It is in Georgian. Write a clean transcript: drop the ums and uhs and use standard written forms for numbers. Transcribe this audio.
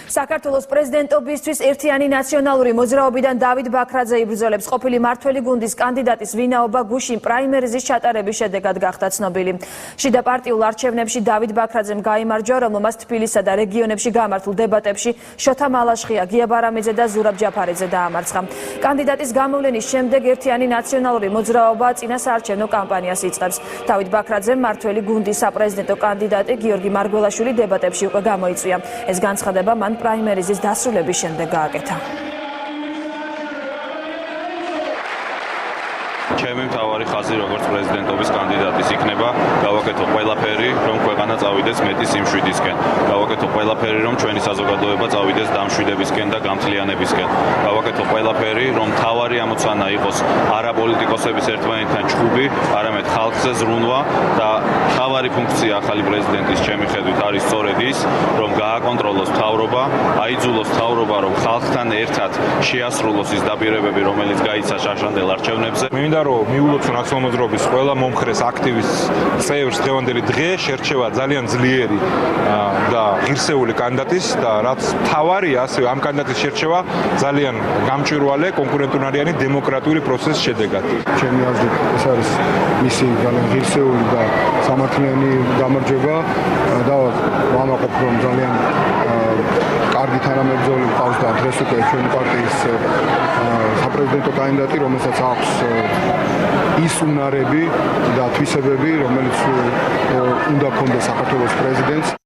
საქართველოს პრეზიდენტობისთვის ერთიანი ნაციონალური მოძრაობიდან დავით ბაქრაძე იბრძოლებს. ყოფილი მართველი გუნდის კანდიდატის ვინაობა გუშინ პრაიმერიზის ჩატარების შედეგად გახდა ცნობილი. შიდა პარტიულ არჩევნებში დავით ბაქრაძემ გაიმარჯვა, რომელმაც თბილისსა და რეგიონებში გამართულ დებატებში შოთა მალაშხია, გია ბარამიძე და ზურაბ ჯაფარიძე დაამარცხა. კანდიდატის გამოვლენის შემდეგ ერთიანი ნაციონალური მოძრაობა წინა საარჩევნო კამპანიას იწყებს. დავით ბაქრაძემ მართველი გუნდის საპრეზიდენტო კანდიდატი გიორგი მარგველაშვილი დებატებში უკვე გამოიწვია. ეს განცხადება მან პრაიმერიზის დასრულების შემდეგ გააკეთა. ჩემი მთავარი ხაზი როგორც პრეზიდენტობის კანდიდატის იქნება გავაკეთო ყველაფერი, რომ ქვეყანა წავიდეს მეტი სიმშვიდისკენ. გავაკეთო ყველაფერი, რომ ჩვენი საზოგადოება წავიდეს დამშვიდებისკენ და გამთლიანებისკენ. გავაკეთო ყველაფერი, რომ მთავარი ამოცანა იყოს არა პოლიტიკოსების ერთმანეთთან ჩხუბი, არამედ ხალხზე ზრუნვა და მთავარი ფუნქცია ახალი პრეზიდენტის ჩემი ხედვით არის სწორედ ის, რომ გააკონტროლოს მთავრობა, აიძულოს მთავრობა, რომ ხალხთან ერთად შეასრულოს ის დაპირებები, რომელიც გაიცა შარშანდელ არჩევნებზე. მინდა რომ მიულოცო ნაციონალური მოძრაობის ყველა მომხრეს აქტივის წევრს დღევანდელი დღე შერჩევა ძალიან ძლიერი და ღირსეული კანდიდატის და რაც მთავარია ასევე ამ კანდიდატის შერჩევა ძალიან გამჭვირვალე კონკურენტუნარიანი დემოკრატიული პროცესის შედეგად. ჩემი აზრით ეს არის მისი ძალიან ღირსეული და სამართლიანი გამარჯვება და ვამაყობ რომ ძალიან კარგი თანამებრძოლი მყავს და დღეს უკვე ჩვენი პარტიის საპრეზიდენტო კანდიდატი, რომელსაც აქვს ის უნარები და თვისებები, რომელიც უნდა ქონდეს საქართველოს პრეზიდენტს.